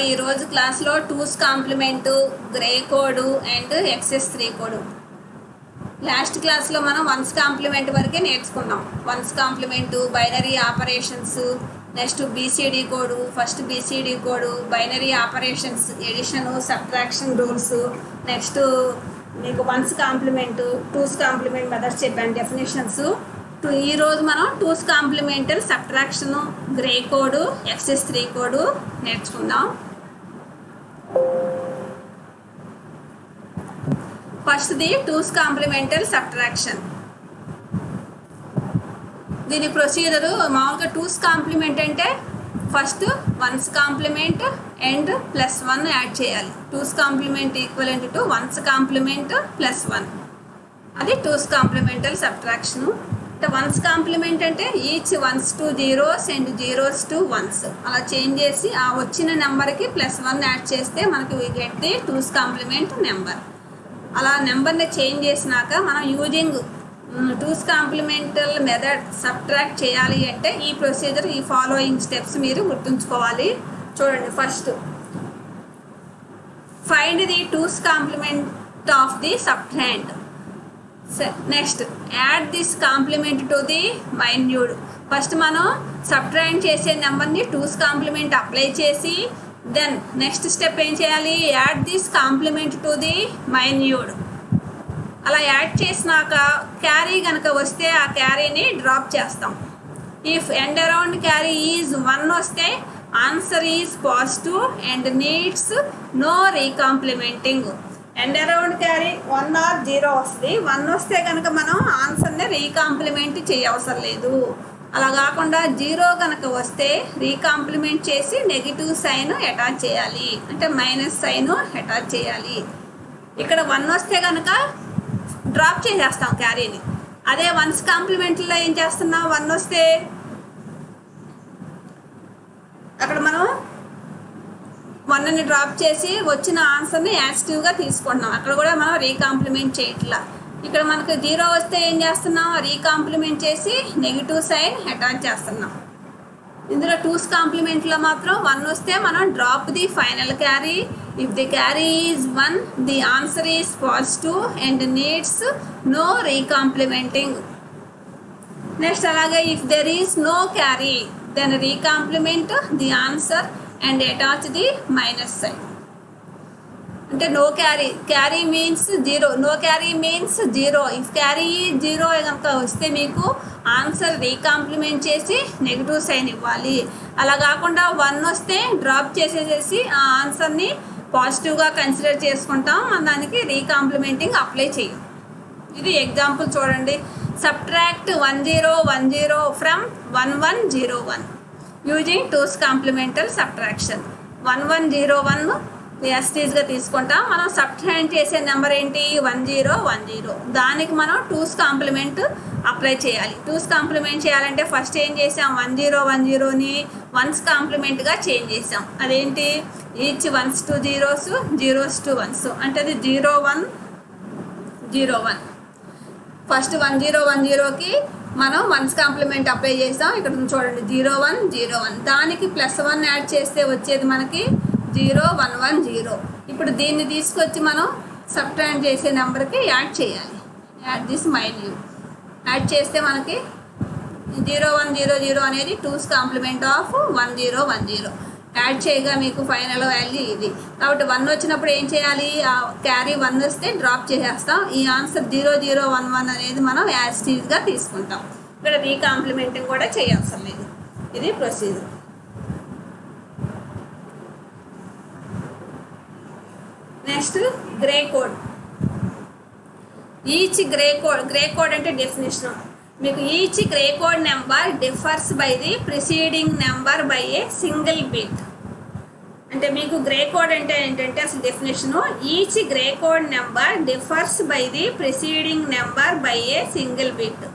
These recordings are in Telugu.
ఈరోజు క్లాస్లో two's complement, gray code and XS3 code. Last క్లాస్లో మనం వన్స్ కాంప్లిమెంట్ వరకే నేర్చుకున్నాం. One's complement, binary operations, next BCD code, first BCD code, binary operations, addition, subtraction rules, next మీకు one's complement, two's complement methods చెప్పాను డెఫినేషన్స్. ఈరోజు మనం two's complemental subtraction, gray code, XS3 code నేర్చుకుందాం. ఫస్ట్ది టూస్ కాంప్లిమెంటల్ సబ్ట్రాక్షన్. దీని ప్రొసీజరు మామూలుగా టూస్ కాంప్లిమెంట్ అంటే first one's complement and +1 add చేయాలి. Two's complement equivalent to one's complement +1, అది two's complemental subtraction. One's complement అంటే each ones to zeros and zeros to ones అలా చేంజ్ చేసి ఆ వచ్చిన నెంబర్కి +1 యాడ్ చేస్తే మనకి we get the two's complement number. అలా నెంబర్ని చేంజ్ చేసినాక మనం using two's complemental method subtract చేయాలి అంటే ఈ ప్రొసీజర్, ఈ ఫాలోయింగ్ స్టెప్స్ మీరు గుర్తుంచుకోవాలి. చూడండి, first find the two's complement of the subtrahend. Next add this complement to the minuend. First మనం సబ్ట్రాక్ట్ చేసే నెంబర్ని టూస్ కాంప్లిమెంట్ అప్లై చేసి దెన్ నెక్స్ట్ స్టెప్ ఏం చేయాలి, add this complement to the minuend. అలా యాడ్ చేసినాక క్యారీ కనుక వస్తే ఆ క్యారీని డ్రాప్ చేస్తాం. If end around carry is 1 వస్తే answer is positive and needs no recomplementing. End around carry 1 or 0 వస్తుంది. 1 వస్తే కనుక మనం ఆన్సర్ని రీకాంప్లిమెంట్ చేయవసరం లేదు. అలా కాకుండా 0 కనుక వస్తే రీకాంప్లిమెంట్ చేసి నెగిటివ్ సైన్ అటాచ్ చేయాలి, అంటే మైనస్ సైన్ అటాచ్ చేయాలి. ఇక్కడ 1 వస్తే కనుక డ్రాప్ చేసేస్తాం క్యారీని. అదే వన్స్ కాంప్లిమెంట్లో ఏం చేస్తున్నాం, 1 వస్తే అక్కడ మనం 1ని డ్రాప్ చేసి వచ్చిన ఆన్సర్ని యాక్టివ్గా తీసుకుంటున్నాం. అక్కడ కూడా మనం రీకాంప్లిమెంట్ చేయట్లా. ఇక్కడ మనకు 0 వస్తే ఏం చేస్తున్నాం, రీకాంప్లిమెంట్ చేసి నెగిటివ్ సైన్ అటాచ్ చేస్తున్నాం. ఇందులో టూస్ కాంప్లిమెంట్లో మాత్రం 1 వస్తే మనం drop the final carry. If the carry is 1 the answer is positive and needs no recomplementing. Next అలాగే if there is no carry then recomplement the answer and attach the minus sign. అంటే no carry, carry means 0, no carry means 0. If carry 0 కనుక వస్తే మీకు ఆన్సర్ రీకాంప్లిమెంట్ చేసి నెగిటివ్ సైన్ ఇవ్వాలి. అలా కాకుండా 1 వస్తే డ్రాప్ చేసేసి ఆ ఆన్సర్ని పాజిటివ్గా కన్సిడర్ చేసుకుంటాం, మన దానికి రీకాంప్లిమెంటింగ్ అప్లై చేయం. ఇది ఎగ్జాంపుల్ చూడండి. Subtract 1010 from 1101 using two's complemental subtraction. 1101 యాస్టీజ్గా తీసుకుంటాం. మనం సబ్ట్రాక్ట్ చేసే నెంబర్ ఏంటి, 1010. దానికి మనం టూస్ కాంప్లిమెంట్ అప్లై చేయాలి. టూస్ కాంప్లిమెంట్ చేయాలంటే ఫస్ట్ ఏం చేసాం, 1010ని వన్స్ కాంప్లిమెంట్గా చేంజ్ చేసాం. అదేంటి, each ones to zeros, zeros to ones, అంటే అది 0101. ఫస్ట్ 1010కి మనం వన్స్ కాంప్లిమెంట్ అప్లై చేస్తాం. ఇక్కడ చూడండి 0101, దానికి +1 యాడ్ చేస్తే వచ్చేది మనకి 0110. ఇప్పుడు దీన్ని తీసుకొచ్చి మనం సబ్ట్రాక్ట్ చేసే నెంబర్కి యాడ్ చేయాలి. యాడ్ దిస్ మైన్యూడ్ యాడ్ చేస్తే మనకి 0100 అనేది టూస్ కాంప్లిమెంట్ ఆఫ్ 1010. యాడ్ చేయగా మీకు ఫైనల్ వాల్యూ ఇది. కాబట్టి 1 వచ్చినప్పుడు ఏం చేయాలి, ఆ క్యారీ 1 వస్తే డ్రాప్ చేసేస్తాం. ఈ ఆన్సర్ 0011 అనేది మనం యాస్టీజ్గా తీసుకుంటాం. ఇక్కడ రీకాంప్లిమెంటింగ్ కూడా చేయవసరం లేదు. ఇది procedure. Next grey code. Each Gray code అంటే డెఫినేషన్. మీకు each Gray code number differs by the preceding number by a single bit. అంటే మీకు గ్రే కోడ్ అంటే ఏంటంటే అసలు definition, each Gray code number differs by the preceding number by a single bit.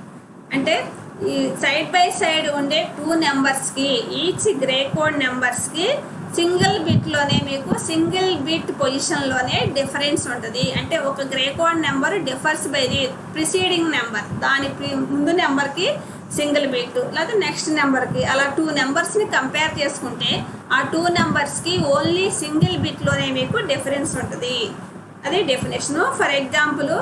అంటే ఈ సైడ్ బై సైడ్ ఉండే 2 నెంబర్స్కి, ఈచ్ గ్రే కోడ్ నెంబర్స్కి సింగిల్ బిట్లోనే మీకు సింగిల్ బిట్ పొజిషన్లోనే డిఫరెన్స్ ఉంటుంది. అంటే ఒక grey code number differs by the preceding number, దాని ముందు నెంబర్కి సింగిల్ బిట్, లేకపోతే నెక్స్ట్ నెంబర్కి, అలా 2 నెంబర్స్ని కంపేర్ చేసుకుంటే ఆ 2 నెంబర్స్కి ఓన్లీ సింగిల్ బిట్లోనే మీకు డిఫరెన్స్ ఉంటుంది. అది డెఫినేషను. ఫర్ ఎగ్జాంపుల్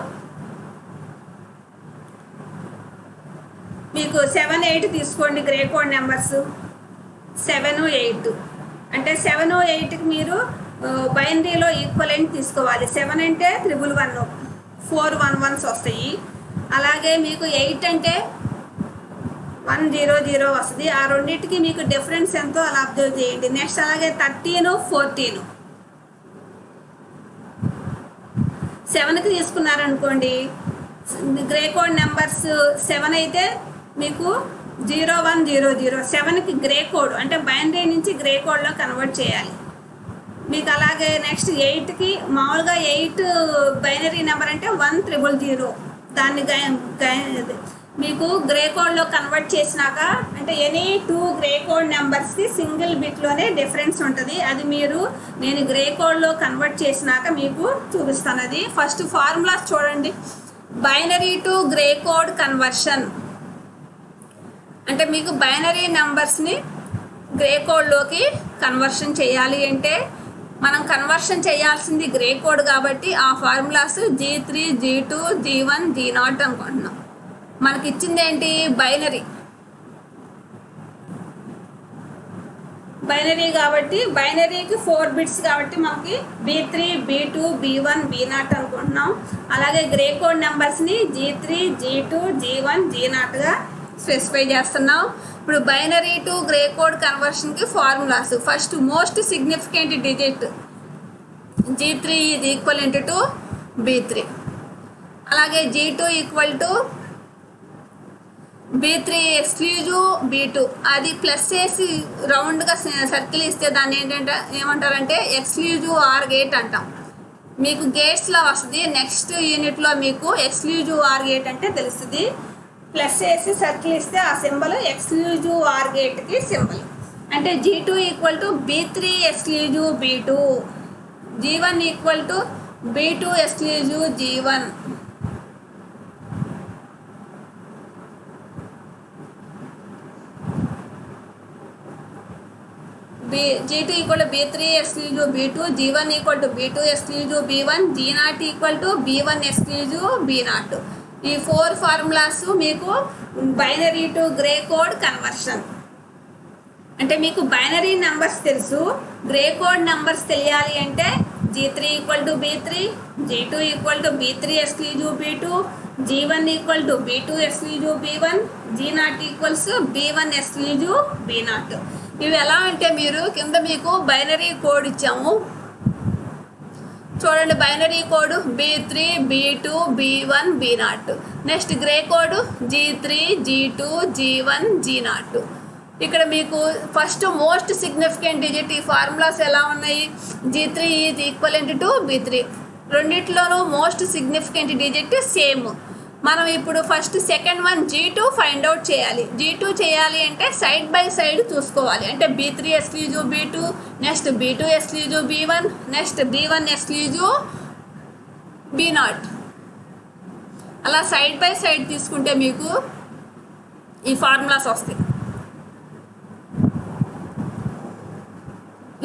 మీకు 7, 8 తీసుకోండి. గ్రే కోడ్ నెంబర్స్ 7, 8 అంటే 7, 8కి మీరు బైనరీలో ఈక్వలెంట్ తీసుకోవాలి. 7 అంటే 111, 4 11s వస్తాయి. అలాగే మీకు 8 అంటే 100 వస్తుంది. ఆ రెండింటికి మీకు డిఫరెన్స్ ఎంతో అలా అబ్జర్వ్ చేయండి. నెక్స్ట్ అలాగే 13, 14 7కి తీసుకున్నారనుకోండి. గ్రే కోడ్ నెంబర్స్ 7 అయితే మీకు 0100, 7కి గ్రే కోడ్ అంటే బైనరీ నుంచి గ్రే కోడ్లో కన్వర్ట్ చేయాలి మీకు. అలాగే నెక్స్ట్ 8కి మామూలుగా 8 బైనరీ నెంబర్ అంటే 1000, దాన్ని మీకు గ్రే కోడ్లో కన్వర్ట్ చేసినాక అంటే ఎనీ 2 గ్రే కోడ్ నెంబర్స్కి సింగిల్ బిట్లోనే డిఫరెన్స్ ఉంటుంది. అది నేను గ్రే కోడ్లో కన్వర్ట్ చేసినాక మీకు చూపిస్తాను. అది ఫస్ట్ ఫార్ములాస్ చూడండి. Binary to Gray code conversion అంటే మీకు బైనరీ నెంబర్స్ని గ్రే కోడ్లోకి కన్వర్షన్ చేయాలి అంటే మనం కన్వర్షన్ చేయాల్సింది గ్రే కోడ్ కాబట్టి ఆ formulas G3, G2, G1, G0 అనుకుంటున్నాం. మనకి ఇచ్చింది ఏంటి? బైనరీ కాబట్టి బైనరీకి 4 బిట్స్ కాబట్టి మనకి B3, B2, B1, B0 అనుకుంటున్నాం. అలాగే గ్రే కోడ్ నెంబర్స్ని G3, G2, G1, G0గా స్పెసిఫై చేస్తున్నాం. ఇప్పుడు బైనరీ టు గ్రే కోడ్ కన్వర్షన్కి formulas. First most significant digit G3 is equivalent to B3. అలాగే G2 equal to B3 exclusive B2. అది ప్లస్ చేసి రౌండ్గా సర్కిల్ ఇస్తే దాన్ని ఏమంటారంటే ఎక్స్క్లూజివ్ ఆర్ గేట్ అంటాం. మీకు గేట్స్లో వస్తుంది. నెక్స్ట్ యూనిట్లో మీకు ఎక్స్క్లూజివ్ ఆర్ గేట్ అంటే తెలుస్తుంది. ప్లస్ చేసి సర్కిల్ ఇస్తే ఆ సింబల్ ఎక్స్క్లూజివ్ ఆర్ గేట్కి సింబల్. అంటే G2 equal to B3 exclusive B2, G1 equal to B2 exclusive G1. G2 equal to B3 exclusive B2, G1 equal to B2 exclusive B1, G0 equal to B1 exclusive B0. ఈ 4 ఫార్ములాస్ మీకు binary to Gray code conversion. అంటే మీకు బైనరీ నెంబర్స్ తెలుసు, గ్రే కోడ్ నెంబర్స్ తెలియాలి అంటే G3 equal to B3, G2 equal to B3 exclusive B2, G1 equal to B2 exclusive B1, G0 equals B1 exclusive B0. ఇవి ఎలా అంటే మీరు కింద మీకు బైనరీ కోడ్ ఇచ్చాము చూడండి. Binary code B3, B2, B1, B0. Next grey code G3, G2, G1, G0. ఇక్కడ మీకు ఫస్ట్ మోస్ట్ సిగ్నిఫికెంట్ డిజిట్. ఈ ఫార్ములాస్ ఎలా ఉన్నాయి? G3 is equivalent to B3. రెండిట్లోనూ మోస్ట్ సిగ్నిఫికెంట్ డిజిట్ సేమ్. మనం ఇప్పుడు first second one G2 find out చేయాలి. G2 చేయాలి అంటే సైడ్ బై సైడ్ చూసుకోవాలి. అంటే B3 exclusive B2, next B2 exclusive B1, next B1 exclusive B0. అలా సైడ్ బై సైడ్ తీసుకుంటే మీకు ఈ ఫార్ములాస్ వస్తాయి.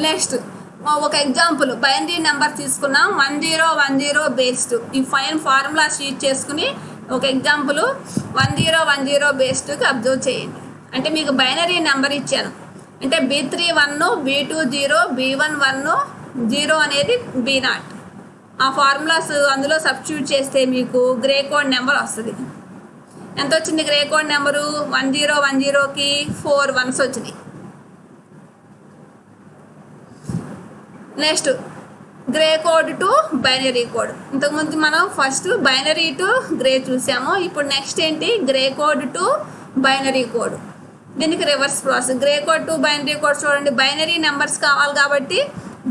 నెక్స్ట్ ఒక ఎగ్జాంపుల్ బైనరీ నెంబర్ తీసుకున్నాం 1010 బేస్డ్. ఈ ఫైన్ ఫార్ములా షీట్ చేసుకుని ఒక ఎగ్జాంపుల్ 1010 బేస్డ్కి అబ్జర్వ్ చేయండి. అంటే మీకు బైనరీ నెంబర్ ఇచ్చాను. అంటే B3 1, B2 0, B1 1, 0 అనేది B0. ఆ ఫార్ములాస్ అందులో సబ్స్టిట్యూట్ చేస్తే మీకు గ్రే కోడ్ నెంబర్ వస్తుంది. ఎంత వచ్చింది గ్రే కోడ్ నెంబరు? 1010కి 4 1s వచ్చినాయి. Next grey code to binary code. ఇంతకుముందు మనం ఫస్ట్ బైనరీ టు గ్రే చూసాము. ఇప్పుడు నెక్స్ట్ ఏంటి? Gray code to binary code. దీనికి reverse process. Gray code to binary code చూడండి. బైనరీ నెంబర్స్ కావాలి కాబట్టి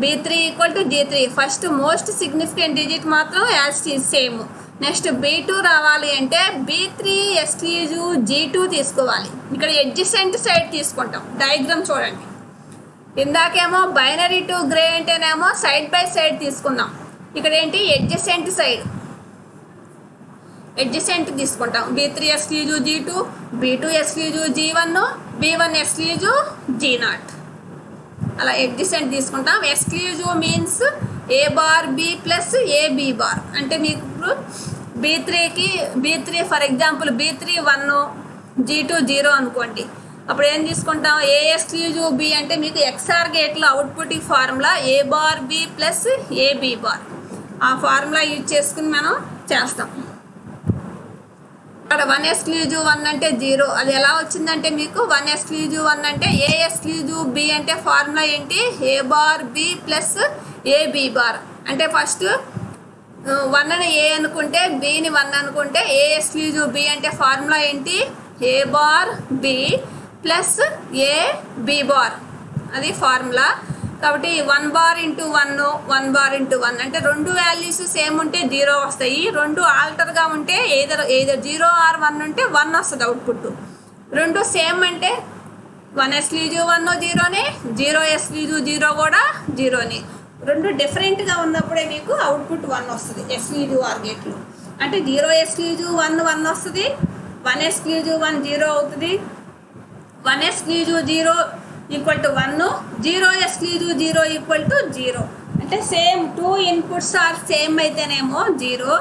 B3 equal to G3. First most significant digit మాత్రం యాజ్ సేమ్. నెక్స్ట్ B2 రావాలి అంటే B3 ఎక్స్క్లూజివ్ G2 తీసుకోవాలి. ఇక్కడ ఎడ్జసెంట్ సైడ్ తీసుకుంటాం. డయాగ్రామ్ చూడండి. ఇందాకేమో బైనరీ టు గ్రే అంటేనేమో సైడ్ బై సైడ్ తీసుకున్నాం. ఇక్కడ ఏంటి? Adjacent side. ఎడ్జసెంట్ తీసుకుంటాం. B3 exclusive G2, B2 exclusive G1, B1 exclusive G0. అలా ఎడ్జసెంట్ తీసుకుంటాం. Exclusive means A bar B plus AB bar. అంటే మీకు ఇప్పుడు B3 for example B3 1, G2 0 అనుకోండి. అప్పుడు ఏం తీసుకుంటాం, ఏ ఎక్స్క్లూజివ్ B అంటే మీకు XOR గేట్లో output formula A bar B plus AB bar. ఆ ఫార్ములా యూజ్ చేసుకుని మనం చేస్తాం. అక్కడ 1 ఎక్స్క్లూజివ్ 1 అంటే 0. అది ఎలా వచ్చిందంటే మీకు 1 ఎక్స్క్లూజివ్ 1 అంటే ఏ ఎక్స్క్లూజివ్ B అంటే ఫార్ములా ఏంటి, A bar B plus AB bar. అంటే ఫస్ట్ 1ని A అనుకుంటే Bని 1 అనుకుంటే ఏ ఎక్స్క్లూజివ్ B అంటే ఫార్ములా ఏంటి, A bar B plus AB bar. అది ఫార్ములా. కాబట్టి 1 బార్ ఇంటూ 1, 1 బార్ ఇంటూ 1 అంటే రెండు వాల్యూస్ సేమ్ ఉంటే 0 వస్తాయి. రెండు ఆల్టర్గా ఉంటే ఏదర్ 0 ఆర్ 1 ఉంటే 1 వస్తుంది అవుట్పుట్. రెండు సేమ్ అంటే 1 ఎక్స్క్లూజివ్ 1 0నే, 0 ఎక్స్క్లూజివ్ 0 కూడా 0నే. రెండు డిఫరెంట్గా ఉన్నప్పుడే మీకు అవుట్పుట్ 1 వస్తుంది ఎక్స్క్లూజివ్ ఆర్ గేట్లు. అంటే 0 ఎక్స్క్లూజివ్ 1 1 వస్తుంది, 1 ఎక్స్క్లూజివ్ 1 0 అవుతుంది, 1 exclusive 0 equal to 1, 0 exclusive 0 equal to 0. అంటే సేమ్ 2 ఇన్పుట్స్ ఆర్ సేమ్ అయితేనేమో 0,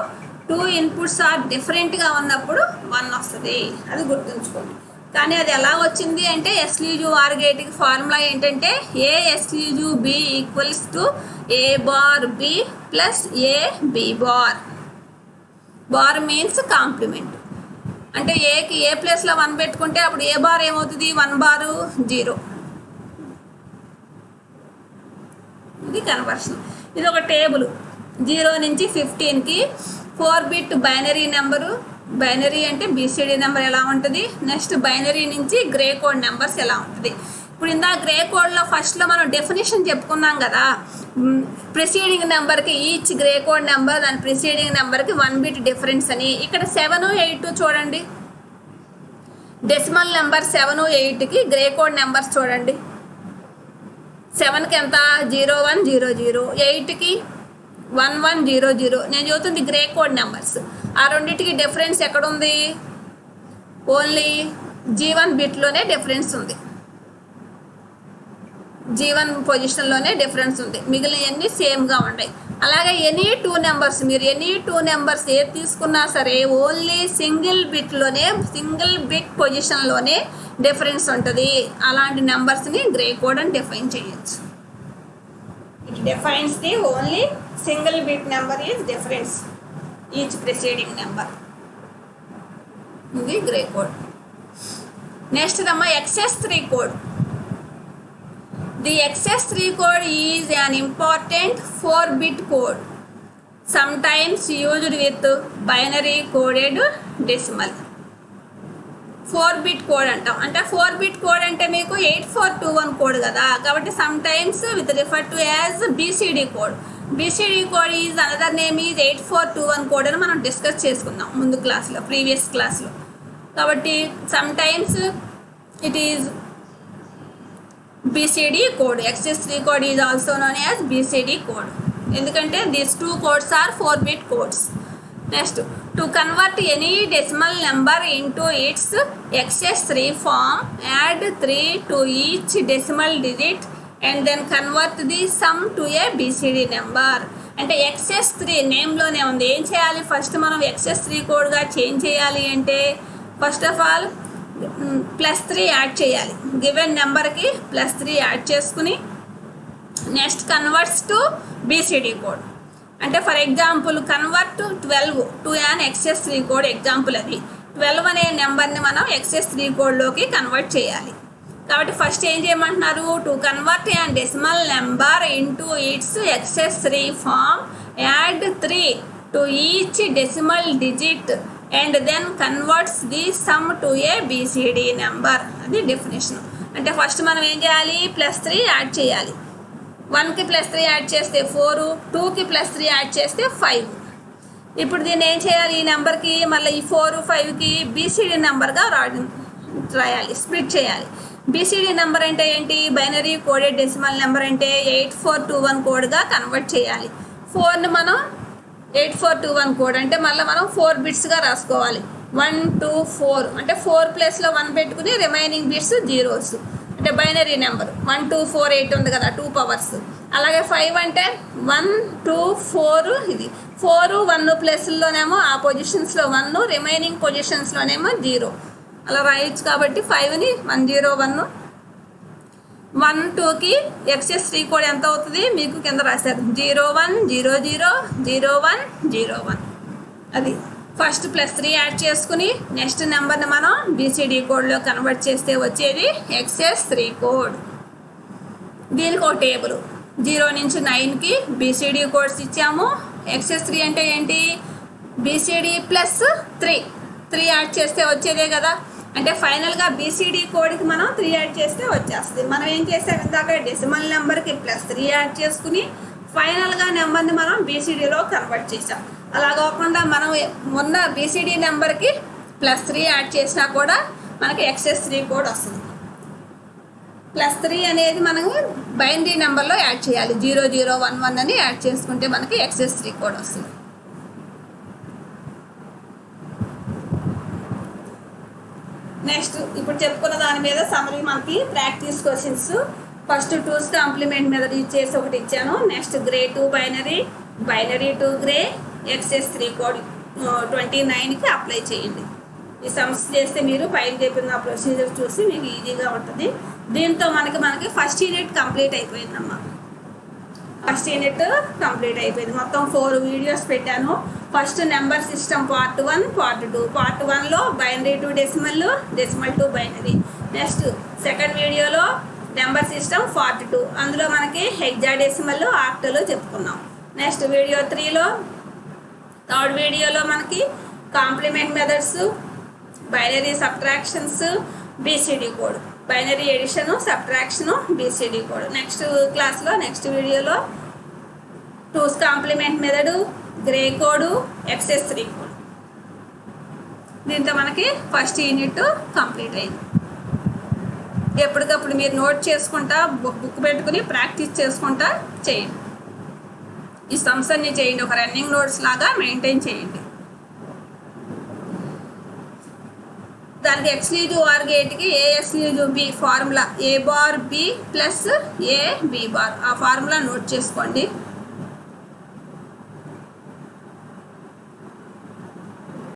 2 ఇన్పుట్స్ ఆర్ డిఫరెంట్గా ఉన్నప్పుడు 1 వస్తుంది. అది గుర్తుంచుకోండి. కానీ అది ఎలా వచ్చింది అంటే ఎక్స్క్లూజివ్ ఆర్ గేట్కి ఫార్ములా ఏంటంటే A exclusive B equals to A bar B plus AB bar. Bar means complement. అంటే ఏకి ఏ ప్లేస్లో 1 పెట్టుకుంటే అప్పుడు ఏ బార్ ఏమవుతుంది, 1 బారు 0. ఇది కన్వర్షన్. ఇది ఒక టేబుల్. 0 నుంచి 15కి 4 బిట్ బైనరీ నెంబరు. బైనరీ అంటే BCD నెంబర్ ఎలా ఉంటుంది. నెక్స్ట్ బైనరీ నుంచి గ్రే కోడ్ నెంబర్స్ ఎలా ఉంటుంది. ఇప్పుడు ఇందా గ్రే కోడ్లో ఫస్ట్లో మనం డెఫినేషన్ చెప్పుకున్నాం కదా, ప్రిసీడింగ్ నెంబర్కి ఈచ్ గ్రే కోడ్ నెంబర్ దాని ప్రిసీడింగ్ నెంబర్కి 1 బిట్ డిఫరెన్స్ అని. ఇక్కడ 7, 8 చూడండి. డెసిమల్ నెంబర్ 7, 8కి గ్రే కోడ్ నెంబర్స్ చూడండి. 7కి ఎంత 0 1 0 0, 8కి 1 1 0 0. నేను చూస్తుంది గ్రే కోడ్ నెంబర్స్. ఆ రెండింటికి డిఫరెన్స్ ఎక్కడుంది, ఓన్లీ G1 బిట్లోనే డిఫరెన్స్ ఉంది. G1 పొజిషన్లోనే డిఫరెన్స్ ఉంది, మిగిలినవన్నీ సేమ్గా ఉన్నాయి. అలాగే ఎనీ 2 నెంబర్స్, మీరు ఎనీ 2 నెంబర్స్ ఏది తీసుకున్నా సరే ఓన్లీ సింగిల్ బిట్ పొజిషన్లోనే డిఫరెన్స్ ఉంటుంది. అలాంటి నెంబర్స్ని గ్రే కోడ్ అని డిఫైన్ చేయొచ్చు. It defines the only single bit number is difference each preceding number. ఇది గ్రే కోడ్. నెక్స్ట్ అమ్మ XS3 code. The XS3 code is an important 4-bit code, sometimes used with binary coded decimal. 4-bit code అంటాం. అంటే 4-bit కోడ్ అంటే మీకు 8421 కోడ్ కదా, కాబట్టి sometimes with refer to as BCD code. BCD code is another name is 8421 code అని మనం డిస్కస్ చేసుకుందాం ముందు క్లాస్లో, ప్రీవియస్ క్లాస్లో. కాబట్టి sometimes it is BCD code. XS3 code is also known as BCD code. ఎందుకంటే these 2 codes are 4-bit codes. Next, to convert any decimal number into its XS3 form, add 3 to each decimal digit and then convert the sum to a BCD number. అంటే XS3 నేమ్లోనే ఉంది. ఏం చేయాలి, ఫస్ట్ మనం XS3 కోడ్గా చేంజ్ చేయాలి అంటే ఫస్ట్ ఆఫ్ ఆల్ +3 యాడ్ చేయాలి. గివెన్ నెంబర్కి +3 యాడ్ చేసుకుని next converts to BCD code. అంటే for example convert 12 to an XS3 code. Example అది 12 అనే నెంబర్ని మనం XS3 కోడ్లోకి కన్వర్ట్ చేయాలి. కాబట్టి ఫస్ట్ ఏం చేయమంటున్నారు, to convert an decimal number into its XS3 form, add 3 to each decimal digit and then converts the sum to a BCD number. అది డెఫినేషన్. అంటే ఫస్ట్ మనం ఏం చేయాలి, +3 యాడ్ చేయాలి. 1కి +3 యాడ్ చేస్తే 4, 2కి +3 యాడ్ చేస్తే 5. ఇప్పుడు దీన్ని ఏం చేయాలి, ఈ నెంబర్కి మళ్ళీ ఈ 4 5కి BCD నెంబర్గా రాయాలి, స్ప్లిట్ చేయాలి. BCD నెంబర్ అంటే ఏంటి, బైనరీ కోడెడ్ డెసిమల్ నెంబర్ అంటే 8421 కోడ్గా కన్వర్ట్ చేయాలి. 4ని మనం 8421 కోడ్ అంటే మళ్ళీ మనం 4 బిట్స్గా రాసుకోవాలి. 1 2 4 అంటే 4 ప్లేస్లో 1 పెట్టుకుని రిమైనింగ్ బిట్స్ జీరోస్ అంటే బైనరీ నెంబర్. 1 2 4 8 ఉంది కదా, 2 పవర్స్. అలాగే 5 అంటే 1 2 4 ఇది 4 1 ప్లేస్లోనేమో ఆ పొజిషన్స్లో 1, రిమైనింగ్ పొజిషన్స్లోనేమో 0 అలా రాయొచ్చు. కాబట్టి 5ని 1 0 1 1 2కి XS3 కోడ్ ఎంత అవుతుంది మీకు కింద రాశారు. 0 1 0 0 0 1 0 1 అది ఫస్ట్ +3 యాడ్ చేసుకుని నెక్స్ట్ నెంబర్ని మనం BCD కోడ్లో కన్వర్ట్ చేస్తే వచ్చేది XS3 కోడ్. దీనికి ఒక టేబుల్ 0 నుంచి 9కి BCD కోడ్స్ ఇచ్చాము. XS3 అంటే ఏంటి? BCD +3 యాడ్ చేస్తే వచ్చేదే కదా. అంటే ఫైనల్గా BCD కోడ్కి మనం 3 యాడ్ చేస్తే వచ్చేస్తుంది. మనం ఏం చేసాం ఇందాక డెసిమల్ నెంబర్కి +3 యాడ్ చేసుకుని ఫైనల్గా నెంబర్ని మనం BCDలో కన్వర్ట్ చేసాం. అలా కాకుండా మనం ఉన్న BCD నెంబర్కి +3 యాడ్ చేసినా కూడా మనకి XS3 కోడ్ వస్తుంది. +3 అనేది మనం బైనరీ నెంబర్లో యాడ్ చేయాలి. 0 0 1 1 అని యాడ్ చేసుకుంటే మనకి XS3 కోడ్ వస్తుంది. నెక్స్ట్ ఇప్పుడు చెప్పుకున్న దాని మీద సమరీ మనకి practice questions. First 2's complement మీద చేసి ఒకటి ఇచ్చాను. Next Gray to binary, binary to Gray, XS3 code 29కి అప్లై చేయండి. ఈ సమ్స్ చేస్తే మీరు పైన చెప్పిన ప్రొసీజర్ చూసి మీకు ఈజీగా ఉంటుంది. దీంతో మనకి ఫస్ట్ యూనిట్ కంప్లీట్ అయిపోయిందమ్మా. ఫస్ట్ యూనిట్ కంప్లీట్ అయిపోయింది. మొత్తం 4 వీడియోస్ పెట్టాను. First number system part 1, part 2. Part 1లో binary to decimal, decimal to binary. Next second వీడియోలో నెంబర్ సిస్టమ్ పార్ట్ 2, అందులో మనకి హెక్సాడెసిమల్, ఆక్టల్ చెప్పుకున్నాం. నెక్స్ట్ వీడియో 3లో థర్డ్ వీడియోలో మనకి complement methods, binary subtractions, BCD code, binary addition, subtraction, BCD code. Next క్లాస్లో నెక్స్ట్ వీడియోలో 2's complement method, Gray code, XS3 code. దీంతో మనకి ఫస్ట్ యూనిట్ కంప్లీట్ అయింది. ఎప్పటికప్పుడు మీరు నోట్ చేసుకుంటా బుక్ పెట్టుకుని ప్రాక్టీస్ చేసుకుంటా చేయండి. ఈ సమ్స్ అన్ని చేయండి, ఒక రన్నింగ్ నోట్స్ లాగా మెయింటైన్ చేయండి. దానికి ఎక్స్క్లూజివ్ ఆర్ గేట్కి A exclusive B formula A bar B + A B bar, ఆ ఫార్ములా నోట్ చేసుకోండి.